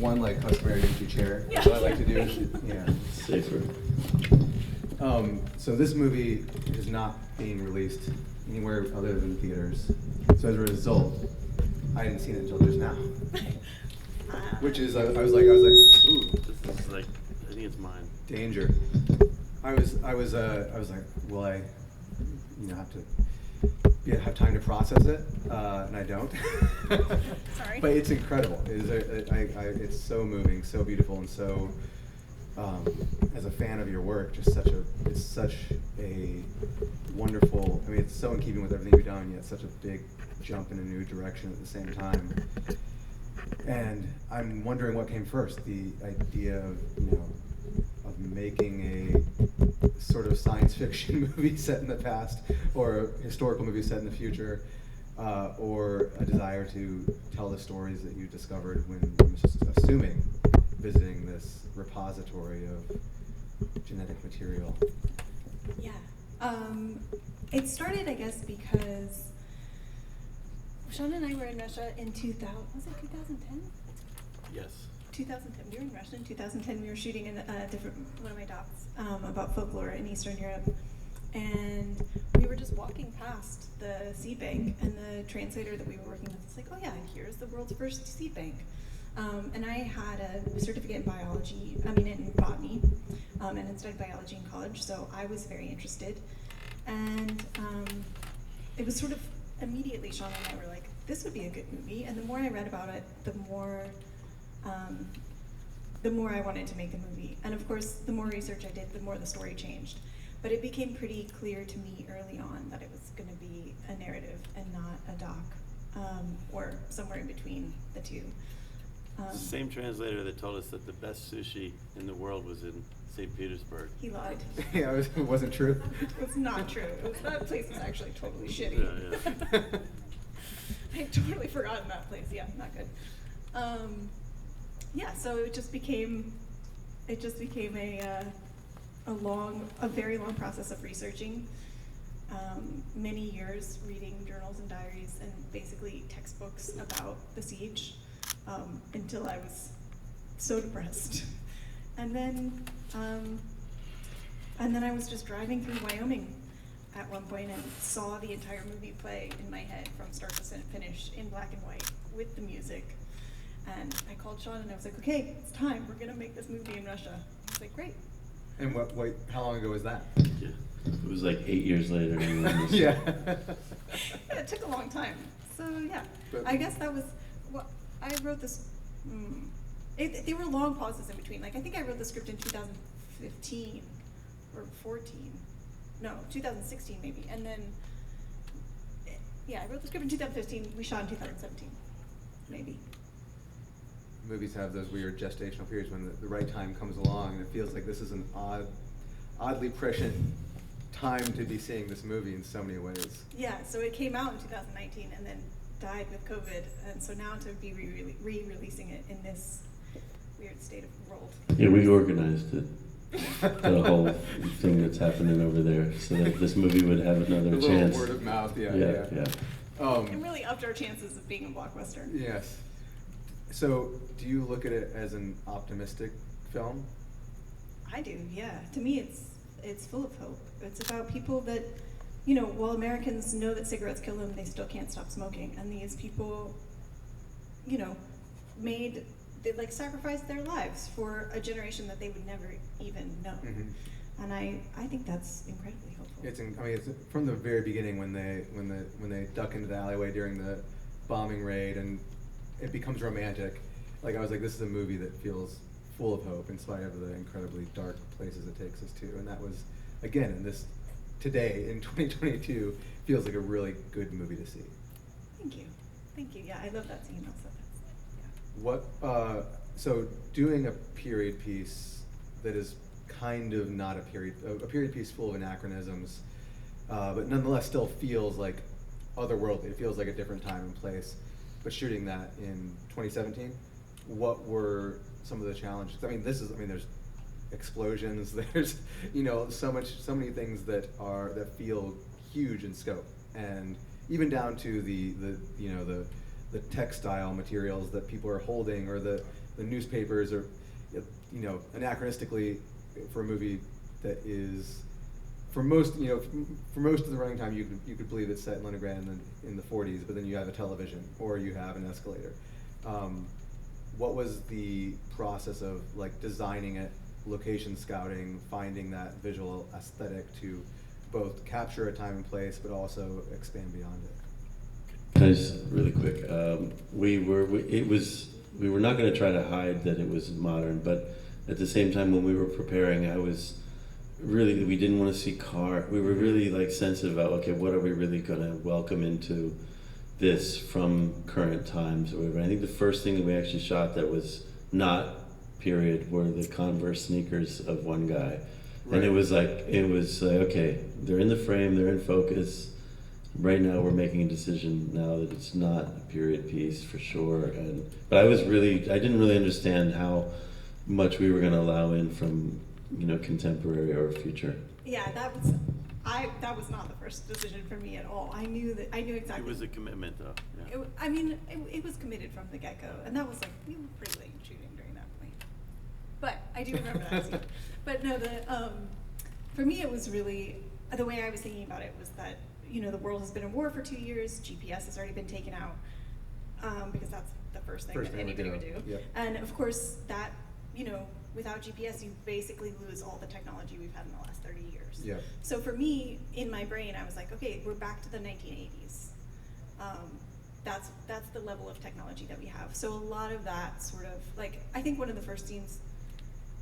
one like customary empty chair. Yeah. What I like to do is, yeah. Safer. So this movie is not being released anywhere other than theaters. So as a result, I hadn't seen it until just now. Which is, I was like, ooh, This is like, I think it's mine. danger. I was like, will I, have time to process it? And I don't. Sorry. But it's incredible. It is it's so moving, so beautiful, and so, as a fan of your work, it's such a wonderful, it's so in keeping with everything you've done, yet such a big jump in a new direction at the same time. And I'm wondering what came first, the idea of, of making a sort of science fiction movie set in the past, or a historical movie set in the future, or a desire to tell the stories that you discovered when, I'm just assuming, visiting this repository of genetic material. Yeah. It started, I guess, because Sean and I were in Russia in 2010? Yes. 2010. We were in Russia in 2010. We were shooting in one of my docs about folklore in Eastern Europe. And we were just walking past the seed bank, and the translator that we were working with was like, oh yeah, here's the world's first seed bank. And I had a certificate in biology, in botany, and had studied biology in college, so I was very interested. And it was sort of immediately, Sean and I were like, this would be a good movie. And the more I read about it, the more I wanted to make the movie. And of course, the more research I did, the more the story changed. But it became pretty clear to me early on that it was going to be a narrative and not a doc, or somewhere in between the two. Same translator that told us that the best sushi in the world was in St. Petersburg. He lied. Yeah, it wasn't true. It's not true. That place is actually totally shitty. Yeah. I'd totally forgotten that place. Yeah, not good. So it just became a very long process of researching, many years reading journals and diaries and basically textbooks about the siege, until I was so depressed. And then I was just driving through Wyoming at one point and saw the entire movie play in my head from start to finish in black and white with the music. And I called Sean and I was like, okay, it's time. We're gonna make this movie in Russia. He was like, great. And how long ago was that? Yeah. It was like 8 years later. Yeah. Yeah, it took a long time. So yeah, But I guess that was what I wrote this. There were long pauses in between. Like I think I wrote the script in 2015 or 14. No, 2016 maybe. And then I wrote the script in 2015. We shot in 2017, maybe. Movies have those weird gestational periods when the right time comes along, and it feels like this is an oddly prescient time to be seeing this movie in so many ways. Yeah, so it came out in 2019 and then died with COVID, and so now to be re-releasing it in this weird state of world. Yeah, we organized it. The whole thing that's happening over there, so that this movie would have another chance. Word of mouth, yeah. It really upped our chances of being a blockbuster. Yes. So, do you look at it as an optimistic film? I do, yeah. To me, it's full of hope. It's about people that, while Americans know that cigarettes kill them, they still can't stop smoking. And these people, they sacrificed their lives for a generation that they would never even know. Mm-hmm. And I think that's incredibly hopeful. It's from the very beginning when they duck into the alleyway during the bombing raid and it becomes romantic. Like I was like, this is a movie that feels full of hope in spite of the incredibly dark places it takes us to. And that was, again, today in 2022, feels like a really good movie to see. Thank you. Yeah, I love that scene also. So doing a period piece that is kind of not a period piece full of anachronisms, but nonetheless still feels like otherworldly. It feels like a different time and place. But shooting that in 2017, what were some of the challenges? There's explosions. There's, so many things that feel huge in scope, and even down to the textile materials that people are holding, or the the newspapers are, anachronistically, for a movie that is, for most of the running time, you could believe it's set in Leningrad in the 40s, but then you have a television or you have an escalator. What was the process of like designing it, location scouting, finding that visual aesthetic to both capture a time and place, but also expand beyond it? Can I just really quick? We were not going to try to hide that it was modern, but at the same time, when we were preparing, we didn't want to see we were really like sensitive about, okay, what are we really going to welcome into this from current times or whatever. I think the first thing that we actually shot that was not period were the Converse sneakers of one guy. Right. And it was like, okay, they're in the frame, they're in focus. Right now we're making a decision now that it's not a period piece for sure. But I didn't really understand how much we were going to allow in from, contemporary or future. Yeah, that was not the first decision for me at all. I knew exactly. It was a commitment though. Yeah. It was committed from the get-go, and that was like, we were pretty late shooting during that point. But I do remember that scene. But no, for me it was really, the way I was thinking about it was that, the world has been in war for 2 years, GPS has already been taken out, because that's the first thing that anybody would do. Yep. And of course that, without GPS, you basically lose all the technology we've had in the last 30 years. Yeah. So for me, in my brain, I was like, okay, we're back to the 1980s. That's the level of technology that we have. So a lot of that sort of, like, I think one of the first scenes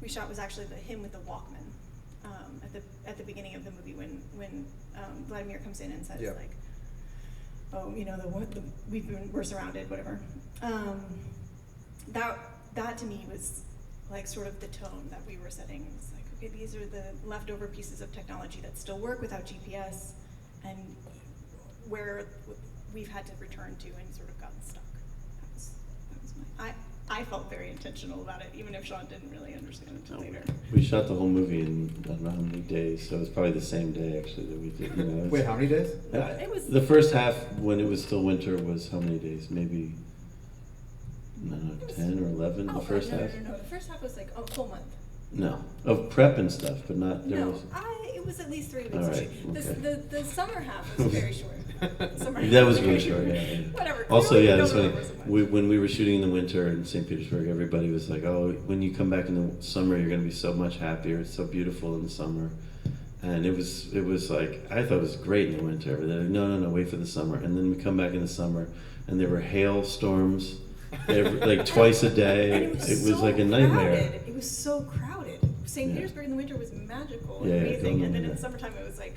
we shot was actually him with the Walkman at the beginning of the movie when Vladimir comes in and says, yeah. like, oh, we're surrounded, whatever. That to me was like sort of the tone that we were setting. It was like, okay, these are the leftover pieces of technology that still work without GPS, and where we've had to return to and sort of gotten stuck. That was I felt very intentional about it, even if Sean didn't really understand it until later. We shot the whole movie in I don't know how many days, so it was probably the same day actually that we did. Wait, how many days? It was the first half when it was still winter was how many days? Maybe 10 or 11. The first half. No. The first half was like a full month. No, of prep and stuff, but not. It was at least 3 weeks. All right, okay. The summer half was very short. That was really short. Yeah. Whatever. Also, yeah, that's funny. When we were shooting in the winter in St. Petersburg, everybody was like, "Oh, when you come back in the summer, you're going to be so much happier. It's so beautiful in the summer." And it was like, I thought it was great in the winter. But they're like, no, wait for the summer. And then we come back in the summer, and there were hailstorms, like twice a day. It was so like a nightmare. Crowded. It was so crowded. St. Petersburg in the winter was magical and Yeah, amazing, and then in the summertime it was like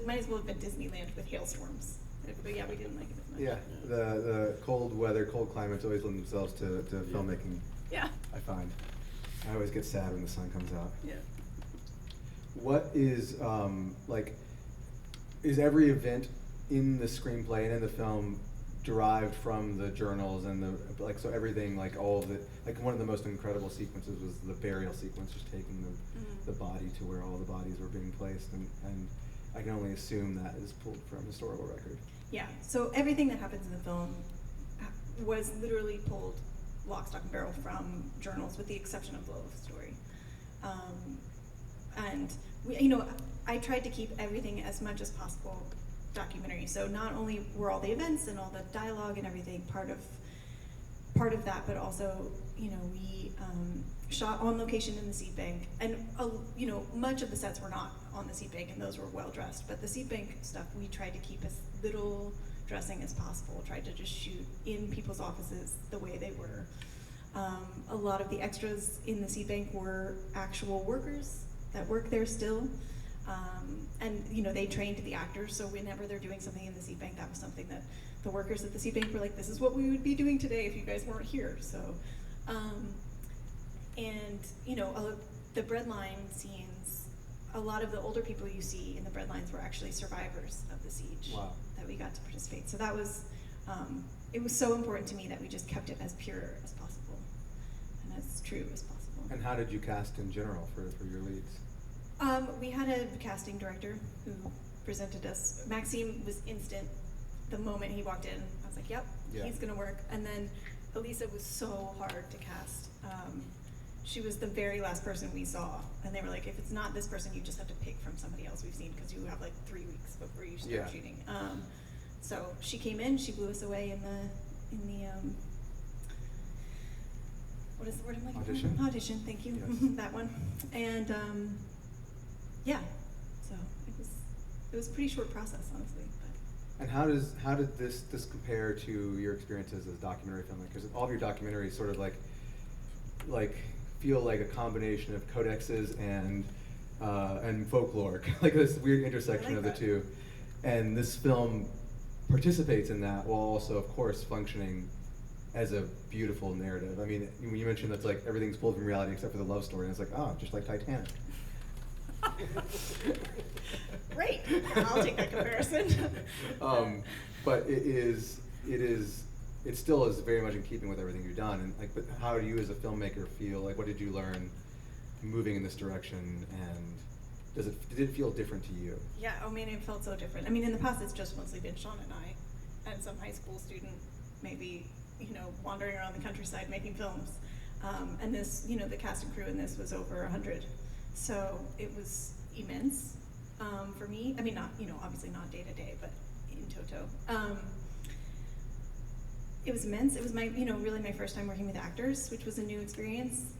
might as well have been Disneyland with hailstorms. But yeah, we didn't like it as much. Yeah, the cold weather, cold climates always lend themselves to filmmaking. Yeah. I find. I always get sad when the sun comes out. Yeah. What is is every event in the screenplay and in the film derived from the journals and so everything, like all of it, like one of the most incredible sequences was the burial sequence, just taking the body to where all the bodies were being placed, and I can only assume that is pulled from historical record. Yeah, so everything that happens in the film was literally pulled lock, stock, and barrel from journals, with the exception of the love story. And I tried to keep everything as much as possible documentary. So not only were all the events and all the dialogue and everything part of that, but also we shot on location in the seed bank, and much of the sets were not on the seed bank, and those were well dressed. But the seed bank stuff, we tried to keep as little dressing as possible. Tried to just shoot in people's offices the way they were. A lot of the extras in the seed bank were actual workers that work there still. And they trained the actors, so whenever they're doing something in the seed bank, that was something that the workers at the seed bank were like, this is what we would be doing today if you guys weren't here. So, the breadline scenes, a lot of the older people you see in the breadlines were actually survivors of the siege. Wow. That we got to participate. So that was, it was so important to me that we just kept it as pure as possible and as true as possible. And how did you cast in general for your leads? We had a casting director who presented us. Maxime was instant. The moment he walked in, I was like, yep, he's gonna work. And then Elisa was so hard to cast. She was the very last person we saw, and they were like, if it's not this person, you just have to pick from somebody else we've seen, because you have like 3 weeks before you start shooting. So she came in, she blew us away in the what is the word I'm looking Audition? for? Audition, thank you. Yes. That one. And yeah, so it was a pretty short process, honestly. But. And how did this compare to your experiences as documentary filmmaker? Because all of your documentaries sort of like feel like a combination of codexes and folklore, like this weird intersection of the two. And this film participates in that while also, of course, functioning as a beautiful narrative. I mean, when you mentioned that's like everything's pulled from reality except for the love story, and it's like, oh, just like Titanic. Great, I'll take that comparison. But it still is very much in keeping with everything you've done. And like, but how do you as a filmmaker feel? Like, what did you learn moving in this direction? And did it feel different to you? Yeah, I mean, it felt so different. I mean, in the past, it's just mostly been Sean and I, and some high school student, maybe, wandering around the countryside making films. And this, the cast and crew in this was over 100. So it was immense for me. I mean, not, obviously not day to day, but in toto. It was immense. It was my, really my first time working with actors, which was a new experience.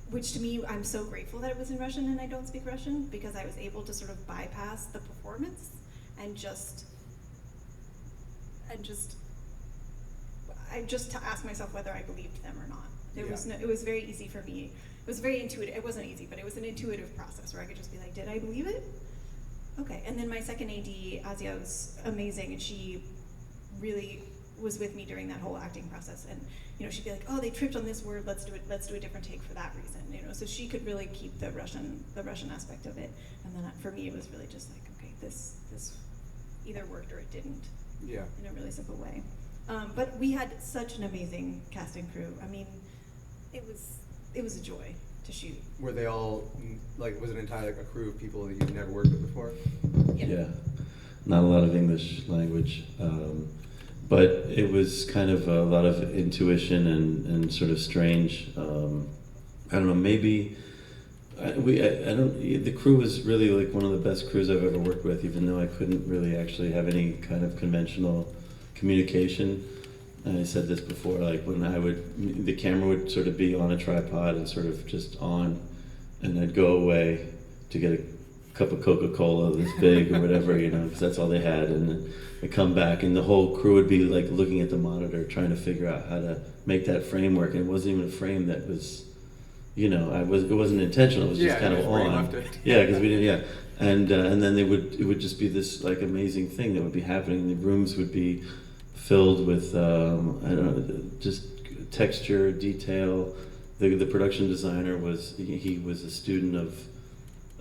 Which to me, I'm so grateful that it was in Russian and I don't speak Russian, because I was able to sort of bypass the performance and just to ask myself whether I believed them or not. It was very easy for me. It was very intuitive. It wasn't easy, but it was an intuitive process where I could just be like, did I believe it? Okay. And then my second AD, Asia, was amazing, and she really was with me during that whole acting process. And she'd be like, oh, they tripped on this word, let's do a different take for that reason. So she could really keep the Russian aspect of it. And then for me, it was really just like, okay, this either worked or it didn't. Yeah. In a really simple way. But we had such an amazing cast and crew. I mean, it was a joy to shoot. Were they all, was it entirely a crew of people that you've never worked with before? Yeah, not a lot of English language, but it was kind of a lot of intuition and sort of strange. I don't know, maybe the crew was really like one of the best crews I've ever worked with, even though I couldn't really actually have any kind of conventional communication. And I said this before, like when the camera would sort of be on a tripod and sort of just on, and I'd go away to get a cup of Coca-Cola this big or whatever, because that's all they had, and then I'd come back and the whole crew would be like looking at the monitor trying to figure out how to make that frame work, and it wasn't even a frame that was, it wasn't intentional, it was just kind of on. Yeah, because we didn't, and then it would just be this like amazing thing that would be happening. The rooms would be filled with just texture, detail. The production designer he was a student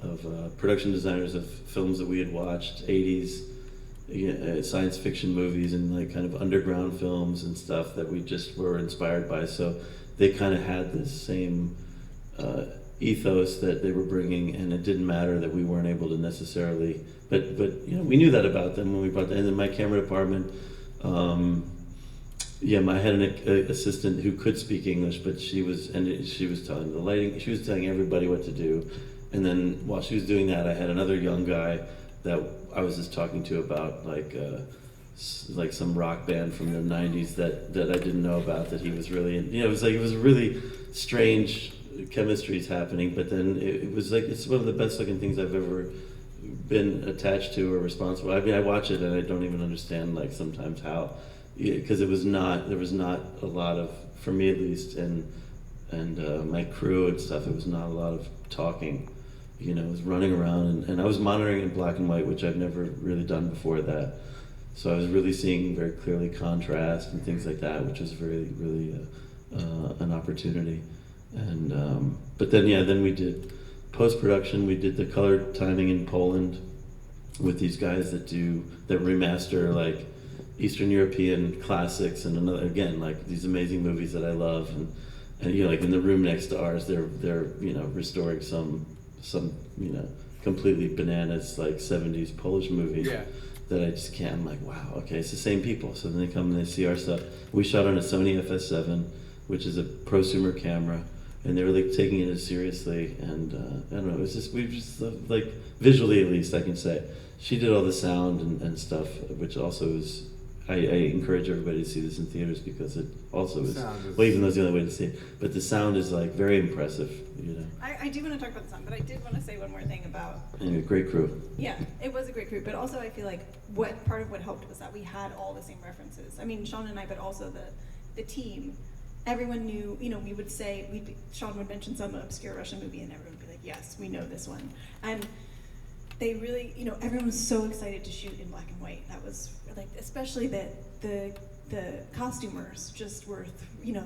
of production designers of films that we had watched, 80s science fiction movies and like kind of underground films and stuff that we just were inspired by. So they kind of had this same ethos that they were bringing, and it didn't matter that we weren't able to necessarily, but we knew that about them when we brought them. And then my camera department, I had an assistant who could speak English, but she was telling the lighting, she was telling everybody what to do. And then while she was doing that, I had another young guy that I was just talking to about like some rock band from the 90s that I didn't know about, that he was really, it was really strange chemistries happening, but then it was like, it's one of the best looking things I've ever been attached to or responsible. I mean, I watch it and I don't even understand like sometimes how, because there was not a lot of, for me at least, and my crew and stuff, it was not a lot of talking. It was running around, and I was monitoring in black and white, which I've never really done before that. So I was really seeing very clearly contrast and things like that, which was really an opportunity. And but then we did post-production. We did the color timing in Poland with these guys that remaster like Eastern European classics, and like these amazing movies that I love, and like in the room next to ours, they're restoring some completely bananas like 70s Polish movie. Yeah. that I just can't. I'm like, wow, okay, it's the same people. So then they come and they see our stuff. We shot on a Sony FS7, which is a prosumer camera, and they were like taking it as seriously. And I don't know, it was just, we just like, visually at least, I can say. She did all the sound and stuff, which also is, I encourage everybody to see this in theaters because it also is, well, even though it's the only way to see it, but the sound is like very impressive, you know. I do want to talk about the sound, but I did want to say one more thing about. Anyway, great crew. Yeah, it was a great crew, but also I feel like part of what helped was that we had all the same references. I mean, Sean and I, but also the team. Everyone knew, you know, we would say, Sean would mention some obscure Russian movie and everyone would be like, yes, we know this one. And they really, you know, everyone was so excited to shoot in black and white. That was like, especially the costumers just were, you know,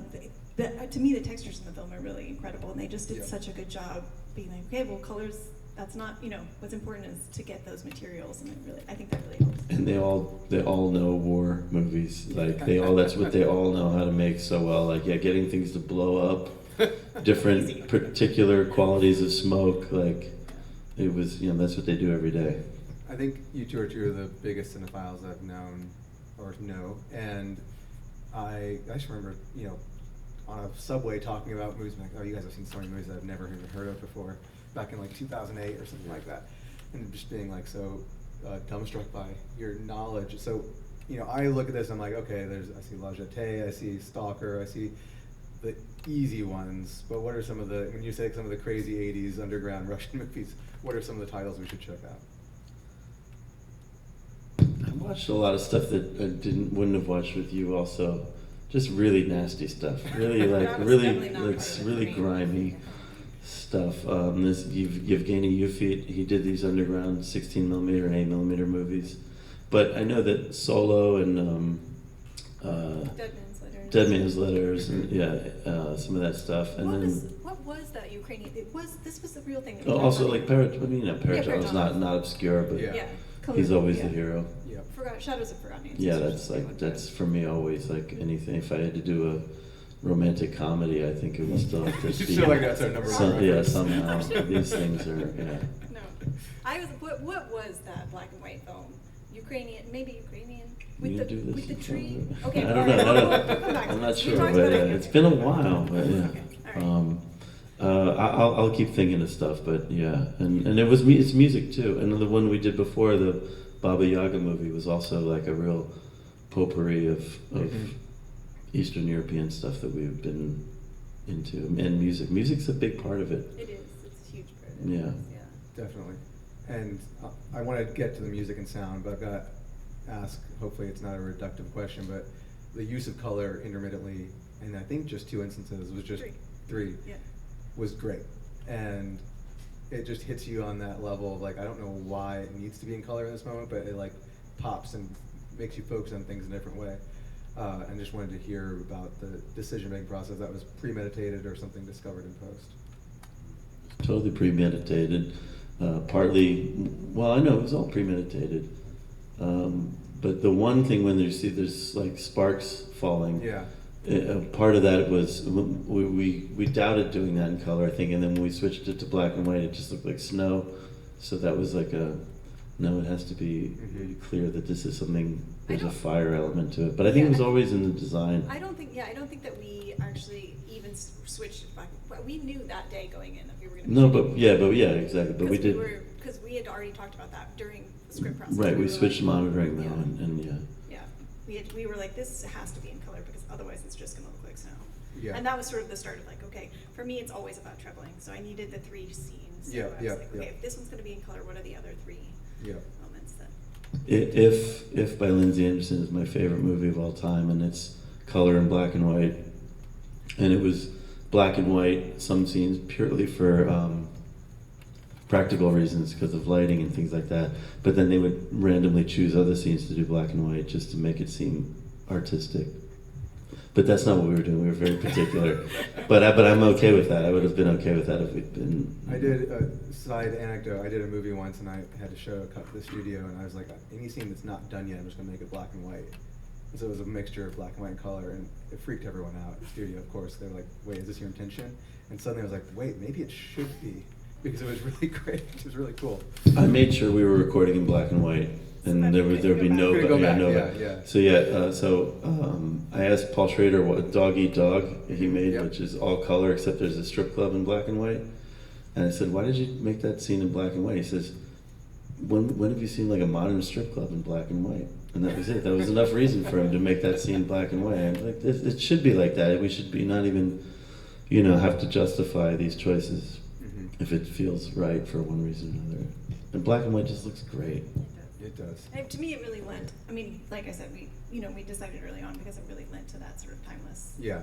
to me the textures in the film are really incredible, and they just did such a good job being like, okay, well, colors, that's not, you know, what's important is to get those materials, and I think that really helps. And they all know war movies. Like that's what they all know how to make so well. Like, yeah, getting things to blow up, different particular qualities of smoke. Like, it was, you know, that's what they do every day. I think you two are two of the biggest cinephiles I've known or know, and I just remember, you know, on a subway talking about movies, like, oh, you guys have seen so many movies that I've never even heard of before, back in like 2008 or something like that, and just being like so dumbstruck by your knowledge. So, you know, I look at this, I'm like, okay, I see La Jetée, I see Stalker, I see the easy ones, but what are some of the, when you say some of the crazy 80s underground Russian movies, what are some of the titles we should check out? I watched a lot of stuff that I wouldn't have watched with you also. Just really nasty stuff. Really really grimy stuff. This Yevgeny Yufit, he did these underground 16mm and 8mm movies. But I know that Solo and Dead Man's Letters, and some of that stuff. And what was that Ukrainian? This was the real thing. That also like Paraton's not obscure, but he's always the hero. Yeah. Shadows of Forgotten Ancestors. Yeah, that's for me always like anything. If I had to do a romantic comedy, I think it would still have to be. You feel like that's our number one. Yeah, somehow these things are. Yeah. No, what was that black and white film? Maybe Ukrainian. With the tree. Okay, I don't know. I'm not sure, but it's been a while. But yeah. Okay, I'll keep thinking of stuff, but yeah, and it's music too. And the one we did before, the Baba Yaga movie, was also like a real potpourri of Eastern European stuff that we've been into, and music. Music's a big part of it. It is. It's a huge part of it. Yeah. Definitely. And I want to get to the music and sound, but I've got to ask, hopefully it's not a reductive question, but the use of color intermittently, and I think just 2 instances, was just three Yeah. was great. And it just hits you on that level of like, I don't know why it needs to be in color in this moment, but it like pops and makes you focus on things in a different way. And just wanted to hear about the decision-making process that was premeditated or something discovered in post. Totally premeditated. Partly, well, I know it was all premeditated. But the one thing when there's like sparks falling, part of that was we doubted doing that in color, I think, and then when we switched it to black and white, it just looked like snow. So that was like no, it has to be clear that this is something, there's a fire element to it. But I think it was always in the design. I don't think that we actually even switched it back. But we knew that day going in that we were going to. No, but yeah, exactly. But we did. Because we had already talked about that during the script process. Right, we switched monitoring though, and yeah. We were like, this has to be in color because otherwise it's just going to look like snow. Yeah. And that was sort of the start of like, okay, for me it's always about trebling, so I needed the 3 scenes. So I was like, okay, if this one's going to be in color, what are the other 3 moments then? If by Lindsay Anderson is my favorite movie of all time, and it's color and black and white, and it was black and white, some scenes purely for practical reasons because of lighting and things like that, but then they would randomly choose other scenes to do black and white just to make it seem artistic. But that's not what we were doing. We were very particular. but I'm okay with that. I would have been okay with that if we'd been. I did a side anecdote. I did a movie once, and I had to show a cut to the studio, and I was like, any scene that's not done yet, I'm just going to make it black and white. And so it was a mixture of black and white and color, and it freaked everyone out in the studio, of course. They were like, wait, is this your intention? And suddenly I was like, wait, maybe it should be, because it was really great. It was really cool. I made sure we were recording in black and white and then there'd be no, Could go yeah, back, no. yeah. So I asked Paul Schrader what Dog Eat Dog he made, Yep. which is all color except there's a strip club in black and white. And I said, why did you make that scene in black and white? He says, when have you seen like a modern strip club in black and white? And that was it. That was enough reason for him to make that scene black and white. I'm like, it should be like that. We should be not even, have to justify these choices if it feels right for one reason or another. And black and white just looks great. It does. And to me, it really lent. I mean, like I said, we decided early on because it really lent to that sort of timeless Yeah.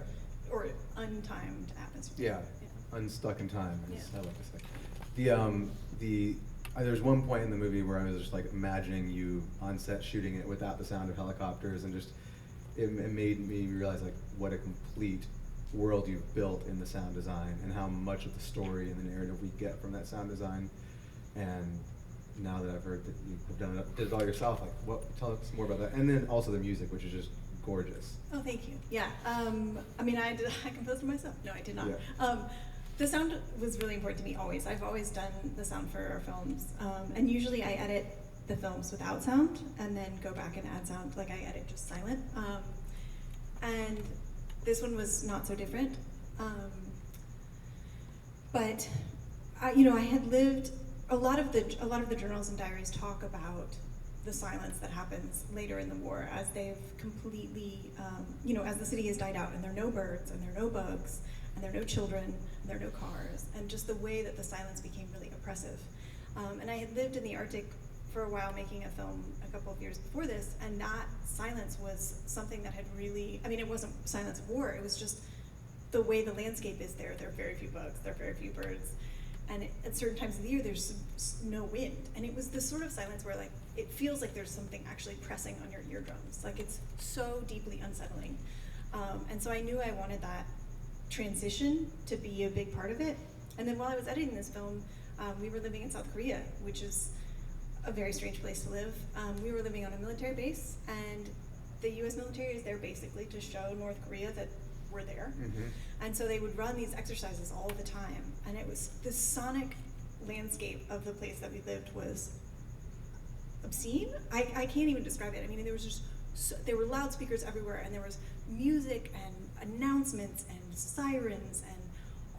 or untimed atmosphere. Yeah. Unstuck in time, as Yeah. I like to say. There's one point in the movie where I was just like imagining you on set shooting it without the sound of helicopters, and just it made me realize like what a complete world you've built in the sound design, and how much of the story and the narrative we get from that sound design. And now that I've heard that you did it all yourself, like tell us more about that, and then also the music, which is just gorgeous. Oh, thank you. Yeah. I mean, I composed it myself. No, I did not. Yeah. The sound was really important to me always. I've always done the sound for our films, and usually I edit the films without sound and then go back and add sound. Like I edit just silent, and this one was not so different. But I had lived a lot of the journals and diaries talk about the silence that happens later in the war as they've completely, as the city has died out and there are no birds and there are no bugs and there are no children and there are no cars, and just the way that the silence became really oppressive. And I had lived in the Arctic for a while making a film a couple of years before this, and that silence was something that had really, it wasn't silence of war, it was just the way the landscape is there. There are very few bugs, there are very few birds, and at certain times of the year there's no wind. And it was this sort of silence where like it feels like there's something actually pressing on your eardrums. Like it's so deeply unsettling. And so I knew I wanted that transition to be a big part of it. And then while I was editing this film, we were living in South Korea, which is a very strange place to live. We were living on a military base, and the US military is there basically to show North Korea that we're there. And so they would run these exercises all the time. And it was, the sonic landscape of the place that we lived was obscene. I can't even describe it. I mean, there was just, there were loudspeakers everywhere, and there was music and announcements and sirens and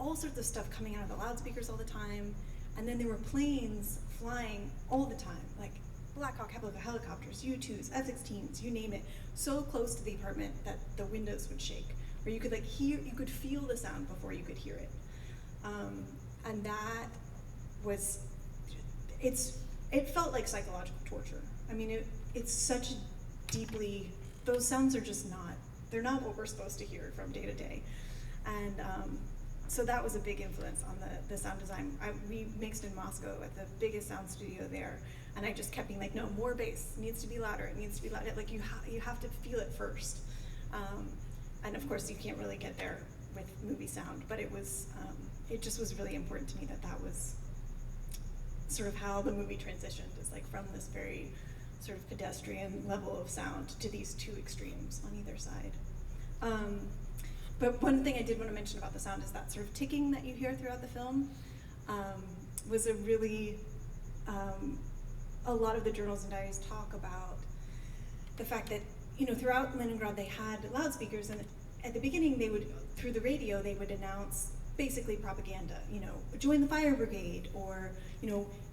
all sorts of stuff coming out of the loudspeakers all the time. And then there were planes flying all the time, like Black Hawk helicopters, U-2s, F-16s, you name it, so close to the apartment that the windows would shake, where you could like hear, you could feel the sound before you could hear it. And that was, it felt like psychological torture. I mean, it's such deeply, those sounds are just not, they're not what we're supposed to hear from day to day. And so that was a big influence on the sound design. We mixed in Moscow at the biggest sound studio there, and I just kept being like, no, more bass, it needs to be louder, it needs to be louder. Like you have to feel it first. And of course you can't really get there with movie sound, but it was, it just was really important to me that was sort of how the movie transitioned, is like from this very sort of pedestrian level of sound to these two extremes on either side. But one thing I did want to mention about the sound is that sort of ticking that you hear throughout the film was a really, a lot of the journals and diaries talk about the fact that, throughout Leningrad they had loudspeakers, and at the beginning they would, through the radio, they would announce basically propaganda, join the fire brigade, or,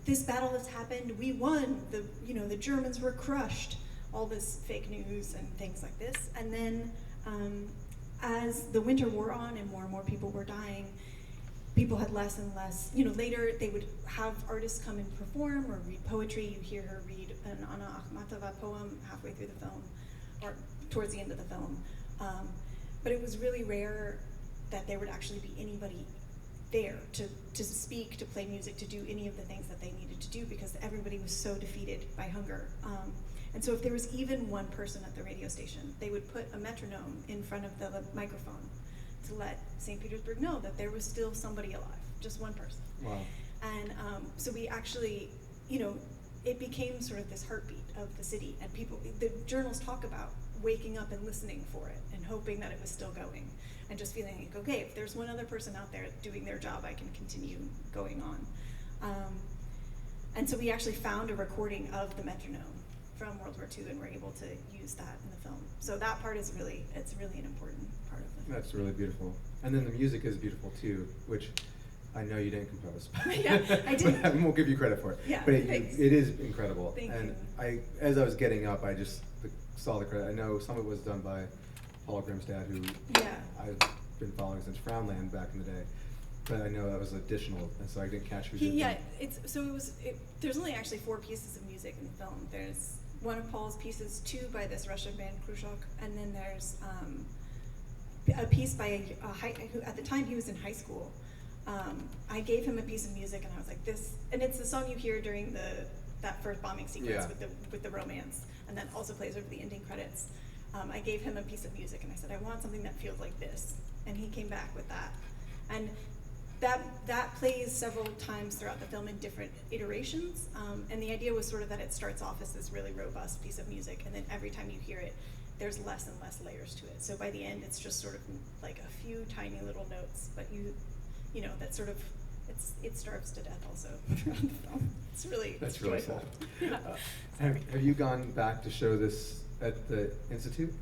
this battle has happened, we won, the Germans were crushed, all this fake news and things like this. And then as the winter wore on and more people were dying, people had less and less, later they would have artists come and perform or read poetry. You hear her read an Anna Akhmatova poem halfway through the film, or towards the end of the film. But it was really rare that there would actually be anybody there to speak, to play music, to do any of the things that they needed to do, because everybody was so defeated by hunger. And so if there was even one person at the radio station, they would put a metronome in front of the microphone to let St. Petersburg know that there was still somebody alive, just one person. Wow. And so we actually, it became sort of this heartbeat of the city, and the journals talk about waking up and listening for it and hoping that it was still going, and just feeling like, okay, if there's one other person out there doing their job, I can continue going on. And so we actually found a recording of the metronome from World War II, and we're able to use that in the film. So that part is really, it's really an important part of the film. That's really beautiful. And then the music is beautiful too, which I know you didn't compose. Yeah, I didn't. I won't give you credit for it. Yeah, but thanks. it is incredible. Thank and you. as I was getting up, I just saw the credit. I know some of it was done by Paul Grimstad, who Yeah. I've been following since Frownland back in the day. But I know that was additional, and so I didn't catch who did Yeah, that. there's only actually 4 pieces of music in the film. There's one of Paul's pieces, 2 by this Russian band Khrushchev, and then there's a piece by who at the time he was in high school. I gave him a piece of music, and I was like, this, and it's the song you hear during that first bombing sequence with the romance, and that also plays over the ending credits. I gave him a piece of music, and I said, I want something that feels like this, and he came back with that. And that plays several times throughout the film in different iterations, and the idea was sort of that it starts off as this really robust piece of music, and then every time you hear it, there's less and less layers to it. So by the end, it's just sort of like a few tiny little notes, but you know, that sort of, it starves to death also throughout the film. It's really, That's really joyful. sad. Yeah. Have you gone back to show this at the Institute?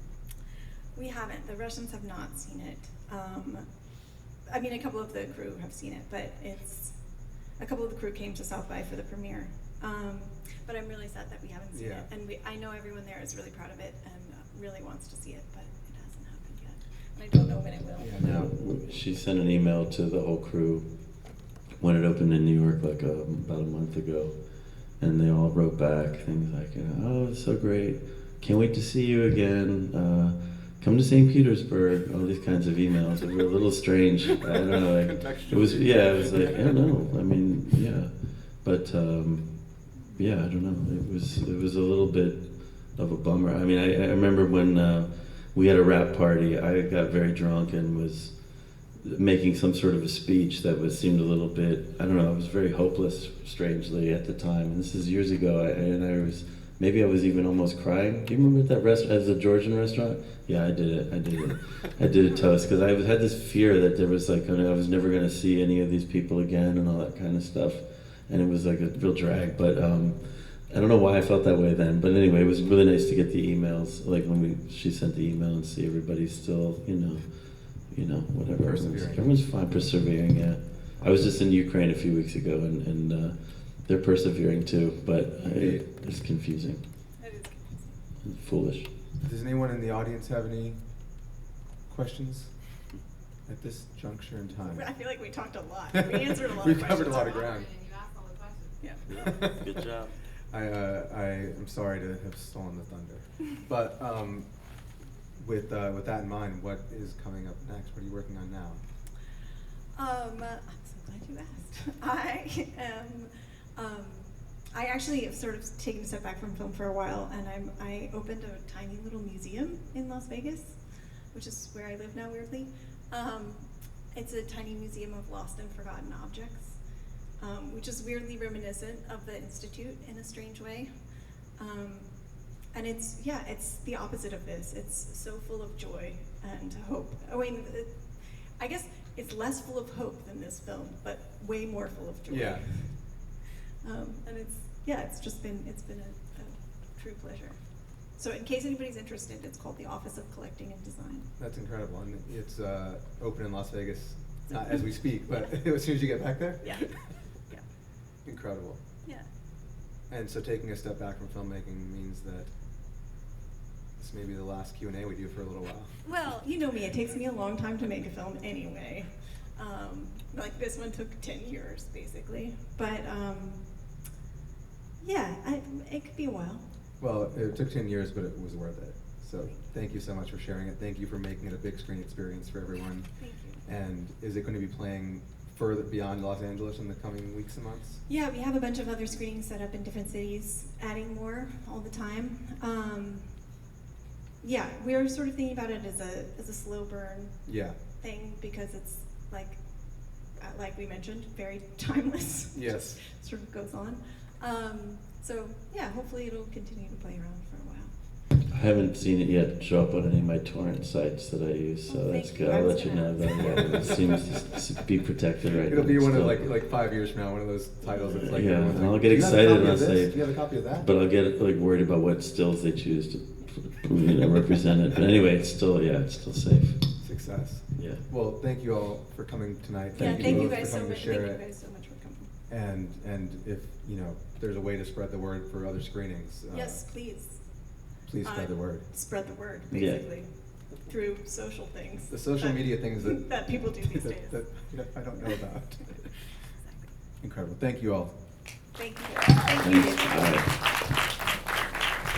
We haven't. The Russians have not seen it. I mean, a couple of the crew have seen it, but a couple of the crew came to South by for the premiere. But I'm really sad that we haven't seen it. And I know everyone there is really proud of it and really wants to see it, but it hasn't happened yet. And I don't know when it will. Yeah, no. She sent an email to the whole crew when it opened in New York like about a month ago, and they all wrote back things like, oh, it's so great, can't wait to see you again, come to St. Petersburg, all these kinds of emails. They were a little strange. I don't know, like, it was like, I don't know, I mean, yeah, but yeah, I don't know, it was a little bit of a bummer. I mean, I remember when we had a rap party, I got very drunk and was making some sort of a speech that seemed a little bit, I don't know, I was very hopeless, strangely, at the time. And this is years ago, maybe I was even almost crying. Do you remember at that restaurant, as a Georgian restaurant? Yeah, I did it. I did a toast, because I had this fear that there was like, I was never gonna see any of these people again and all that kind of stuff. And it was like a real drag, but I don't know why I felt that way then, but anyway, it was really nice to get the emails, like when she sent the email and see everybody's still, you know, whatever. Persevering. Everyone's fine, persevering, yeah. I was just in Ukraine a few weeks ago, and they're persevering too, but it's confusing. It is confusing. And foolish. Does anyone in the audience have any questions at this juncture in time? I feel like we talked a lot. We answered a lot of questions. We covered a lot of ground. And you asked all the questions. Yeah. Good job. I am sorry to have stolen the thunder, but with that in mind, what is coming up next? What are you working on now? I'm so glad you asked. I actually have sort of taken a step back from film for a while, and I opened a tiny little museum in Las Vegas, which is where I live now, weirdly. It's a tiny museum of lost and forgotten objects, which is weirdly reminiscent of the Institute in a strange way. And it's the opposite of this. It's so full of joy and hope. I mean, I guess it's less full of hope than this film, but way more full of joy. Yeah. And it's been a true pleasure. So in case anybody's interested, it's called the Office of Collecting and Design. That's incredible, and it's open in Las Vegas, not as we speak, but as soon as you get back there. Yeah. Yeah. Incredible. Yeah. And so taking a step back from filmmaking means that this may be the last Q&A we do for a little while. Well, you know me, it takes me a long time to make a film anyway. Like this one took 10 years, basically. But yeah, it could be a while. Well, it took 10 years, but it was worth it. So thank you so much for sharing it. Thank you for making it a big screen experience for everyone. Thank you. And is it going to be playing further beyond Los Angeles in the coming weeks and months? Yeah, we have a bunch of other screenings set up in different cities, adding more all the time. Yeah, we're sort of thinking about it as a slow burn thing, because it's like we mentioned, very timeless. Yes. Just sort of goes on. So yeah, hopefully it'll continue to play around for a while. I haven't seen it yet show up on any of my torrent sites that I use, so Oh, that's thank you. good. I I'll was let you gonna know that. Yeah, it seems to be protected right It'll now. be one of still. like 5 years from now, one of those titles that's like, Yeah, everyone's I'll like, get "Do you have a excited copy and of I'll this? say- Do you have a copy of that? But I'll get like worried about what stills they choose to represent it. But anyway, it's still safe. Success. Yeah. Well, thank you all for coming tonight. Yeah, Thank thank you you both guys for so coming much. to share Thank you it. guys so much for coming. And if, there's a way to spread the word for other screenings. Yes, please. Please spread the word. Spread the word, Yeah. basically, through social things. The social media things that. that people do these days. that I don't know about. Incredible. Thank you all. Thank you. Thank you. Thanks. All right.